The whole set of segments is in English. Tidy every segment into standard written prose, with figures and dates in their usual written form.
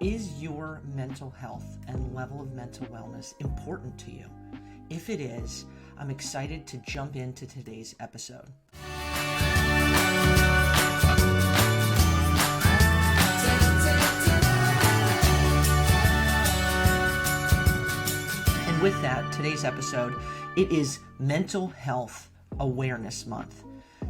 Is your mental health and level of mental wellness important to you? If it is, I'm excited to jump into today's episode. And with that, today's episode, it is Mental Health Awareness Month.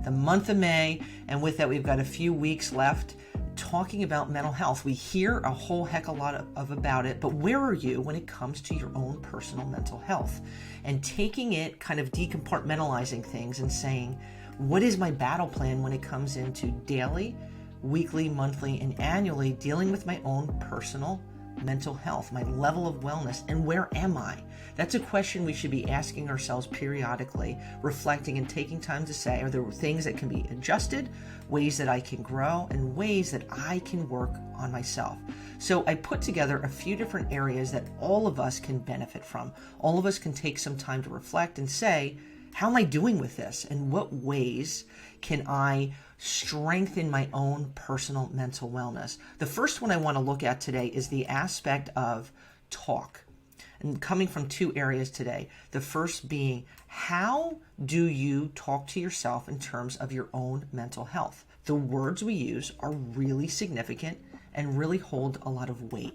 The month of May, and with that, we've got a few weeks left talking about mental health. We hear a whole heck of a lot about it, but where are you when it comes to your own personal mental health? And taking it, kind of decompartmentalizing things and saying, what is my battle plan when it comes into daily, weekly, monthly, and annually dealing with my own personal mental health, my level of wellness, and where am I? That's a question we should be asking ourselves periodically, reflecting and taking time to say, are there things that can be adjusted, ways that I can grow, and ways that I can work on myself? So I put together a few different areas that all of us can benefit from. All of us can take some time to reflect and say, how am I doing with this? And what ways can I strengthen my own personal mental wellness? The first one I want to look at today is the aspect of talk. And coming from two areas today. The first being, how do you talk to yourself in terms of your own mental health? The words we use are really significant and really hold a lot of weight.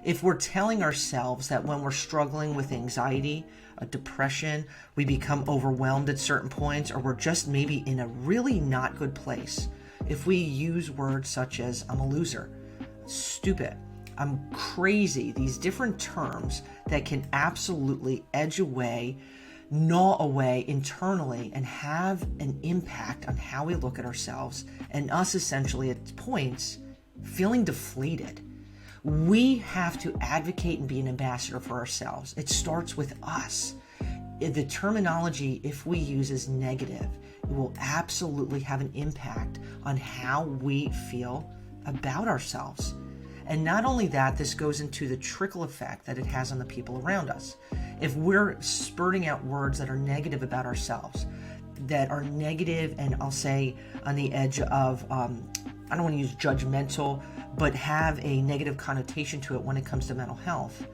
If we're telling ourselves that when we're struggling with anxiety, depression, we become overwhelmed at certain points, or we're just maybe in a really not good place, if we use words such as, I'm a loser, stupid, I'm crazy, these different terms that can absolutely edge away, gnaw away internally, and have an impact on how we look at ourselves, and us essentially at points feeling deflated. We have to advocate and be an ambassador for ourselves. It starts with us. The terminology, if we use, is negative. It will absolutely have an impact on how we feel about ourselves. And not only that, this goes into the trickle effect that it has on the people around us. If we're spurting out words that are negative about ourselves, that are negative, and I'll say on the edge of, I don't want to use judgmental, but have a negative connotation to it when it comes to mental health,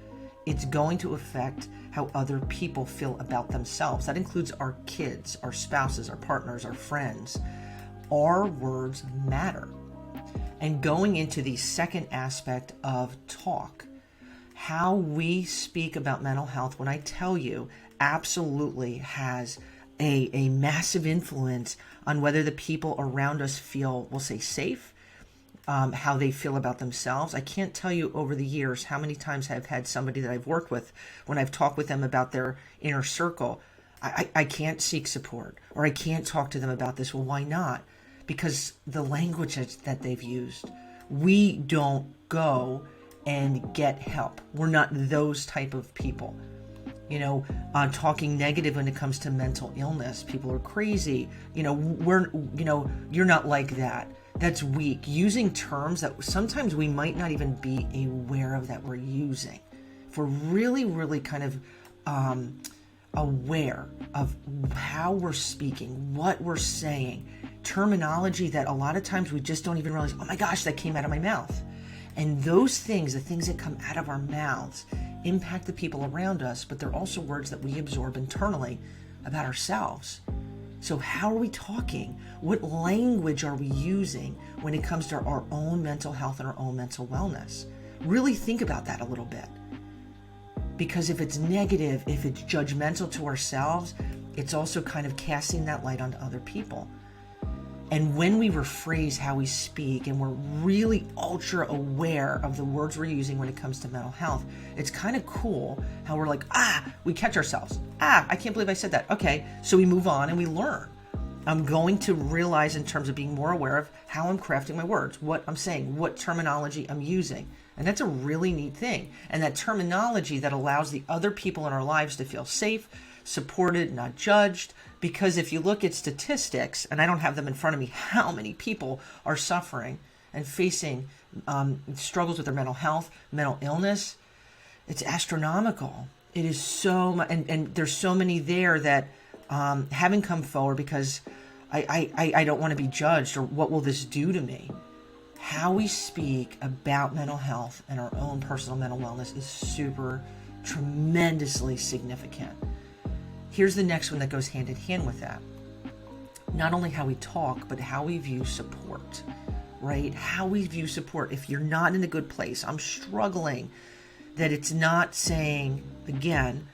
it's going to affect how other people feel about themselves. That includes our kids, our spouses, our partners, our friends. Our words matter. And going into the second aspect of talk, how we speak about mental health, when I tell you, absolutely has a massive influence on whether the people around us feel, we'll say, safe, how they feel about themselves. I can't tell you over the years how many times I've had somebody that I've worked with, when I've talked with them about their inner circle, I can't seek support, or I can't talk to them about this. Well, why not? Because the language that they've used, we don't go and get help. We're not those type of people. Talking negative when it comes to mental illness. People are crazy. You're not like that. That's weak. Using terms that sometimes we might not even be aware of that we're using. If we're really, really kind of aware of how we're speaking, what we're saying, terminology that a lot of times we just don't even realize, oh my gosh, that came out of my mouth. And those things, the things that come out of our mouths, impact the people around us, but they're also words that we absorb internally about ourselves. So how are we talking? What language are we using when it comes to our own mental health and our own mental wellness? Really think about that a little bit. Because if it's negative, if it's judgmental to ourselves, it's also kind of casting that light onto other people. And when we rephrase how we speak, and we're really ultra aware of the words we're using when it comes to mental health, it's kind of cool how we're like, we catch ourselves. I can't believe I said that. Okay, so we move on and we learn. I'm going to realize in terms of being more aware of how I'm crafting my words, what I'm saying, what terminology I'm using. And that's a really neat thing. And that terminology that allows the other people in our lives to feel safe, supported, not judged. Because if you look at statistics, and I don't have them in front of me, how many people are suffering and facing struggles with their mental health, mental illness, it's astronomical. It is so much, and there's so many there that haven't come forward because I don't want to be judged, or what will this do to me? how we speak about mental health and our own personal mental wellness is tremendously significant. Here's the next one that goes hand in hand with that. Not only how we talk, but how we view support, right? How we view support. If you're not in a good place, I'm struggling, that it's not saying, again,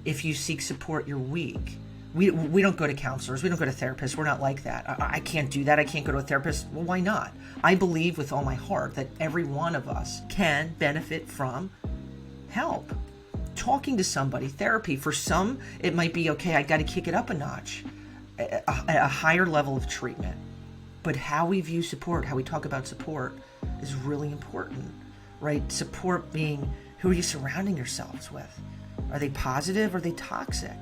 if you seek support, you're weak. We don't go to counselors. We don't go to therapists. We're not like that. I can't do that. I can't go to a therapist. Well, why not? I believe with all my heart that every one of us can benefit from help. Talking to somebody, therapy. For some, it might be, okay, I got to kick it up a notch, a higher level of treatment. But how we view support, how we talk about support is really important, right? Support being, who are you surrounding yourselves with? Are they positive? Are they toxic?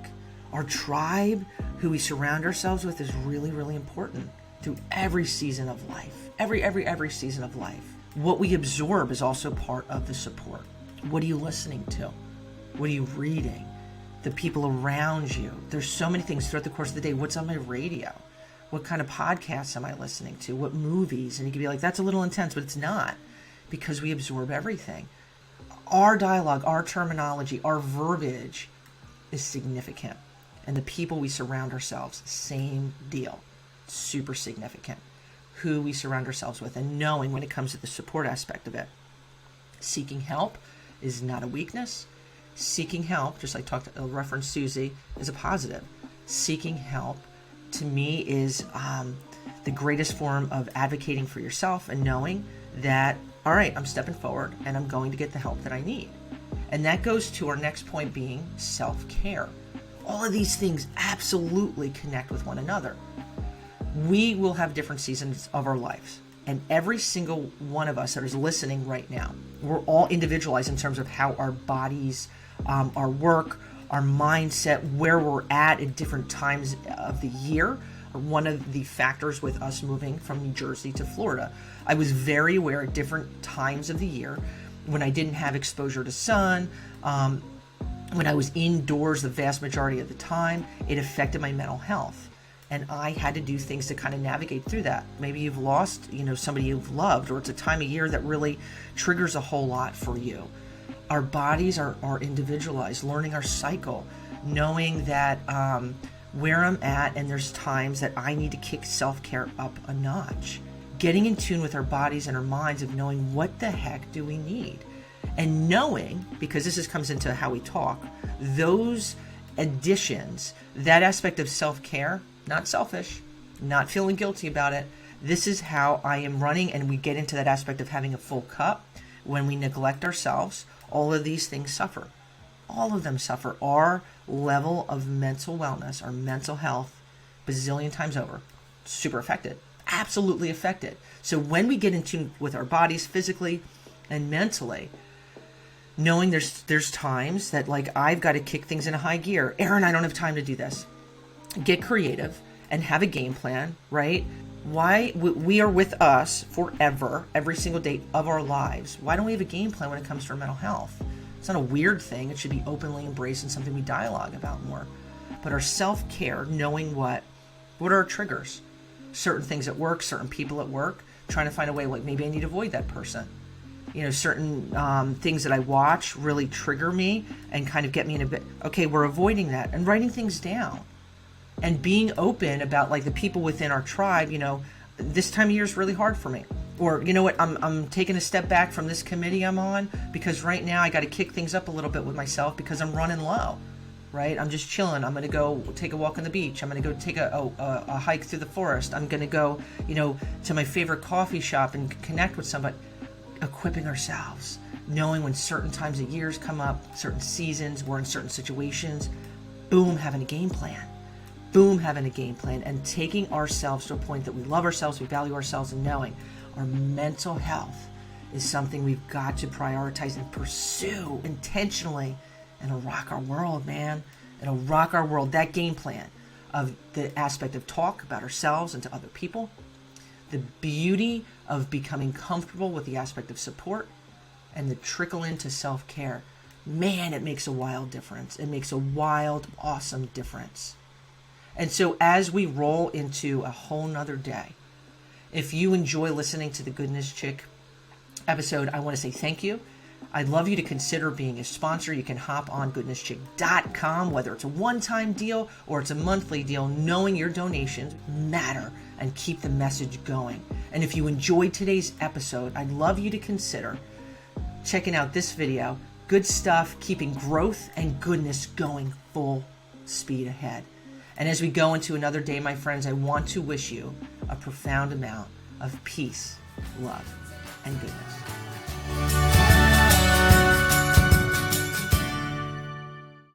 Our tribe, who we surround ourselves with, is really, really important through every season of life. Every season of life. What we absorb is also part of the support. What are you listening to? What are you reading? The people around you. There's so many things throughout the course of the day. What's on my radio? What kind of podcasts am I listening to? What movies? And you can be like, that's a little intense, but it's not, because we absorb everything. Our dialogue, our terminology, our verbiage is significant. And the people we surround ourselves, same deal. Super significant. Who we surround ourselves with, and knowing when it comes to the support aspect of it. Seeking help is not a weakness. Seeking help, just like referenced Susie, is a positive. Seeking help, to me, is the greatest form of advocating for yourself and knowing that, all right, I'm stepping forward and I'm going to get the help that I need. And that goes to our next point, being self-care. All of these things absolutely connect with one another. We will have different seasons of our lives. And every single one of us that is listening right now, we're all individualized in terms of how our bodies, our work, our mindset, where we're at different times of the year. One of the factors with us moving from New Jersey to Florida, I was very aware at different times of the year when I didn't have exposure to sun, when I was indoors the vast majority of the time, it affected my mental health. And I had to do things to kind of navigate through that. Maybe you've lost, somebody you've loved, or it's a time of year that really triggers a whole lot for you. Our bodies are individualized, learning our cycle, knowing that where I'm at, and there's times that I need to kick self-care up a notch. Getting in tune with our bodies and our minds, of knowing what the heck do we need. And knowing, because this comes into how we talk, those additions, that aspect of self-care, not selfish, not feeling guilty about it. This is how I am running, and we get into that aspect of having a full cup. When we neglect ourselves, all of these things suffer. All of them suffer. Our level of mental wellness, our mental health, bazillion times over, super affected. Absolutely affected. So when we get in tune with our bodies physically and mentally, knowing there's times that, like, I've got to kick things into high gear. Aaron, I don't have time to do this. Get creative and have a game plan, right? Why we are with us forever, every single day of our lives. Why don't we have a game plan when it comes to our mental health? It's not a weird thing. It should be openly embraced and something we dialogue about more. But our self-care, knowing what are our triggers? Certain things at work, certain people at work, trying to find a way, like, maybe I need to avoid that person. Certain things that I watch really trigger me and kind of get me in a bit, okay, we're avoiding that, and writing things down and being open about, like, the people within our tribe. This time of year is really hard for me, or what, I'm taking a step back from this committee I'm on because right now I got to kick things up a little bit with myself because I'm running low, right? I'm just chilling. I'm going to go take a walk on the beach. I'm going to go take a hike through the forest. I'm going to go, to my favorite coffee shop and connect with somebody. Equipping ourselves, knowing when certain times of years come up, certain seasons, we're in certain situations, boom, having a game plan, and taking ourselves to a point that we love ourselves, we value ourselves, and knowing our mental health is something we've got to prioritize and pursue intentionally. And it'll rock our world, man. It'll rock our world. That game plan of the aspect of talk about ourselves and to other people, the beauty of becoming comfortable with the aspect of support, and the trickle into self-care. Man, it makes a wild difference. It makes a wild, awesome difference. And so as we roll into a whole nother day, If you enjoy listening to the Goodness Chick episode, I want to say thank you. I'd love you to consider being a sponsor. You can hop on goodnesschick.com, whether it's a one-time deal or it's a monthly deal, knowing your donations matter and keep the message going. And if you enjoyed today's episode, I'd love you to consider checking out this video. Good stuff, keeping growth and goodness going full speed ahead. And as we go into another day, my friends, I want to wish you a profound amount of peace, love, and goodness.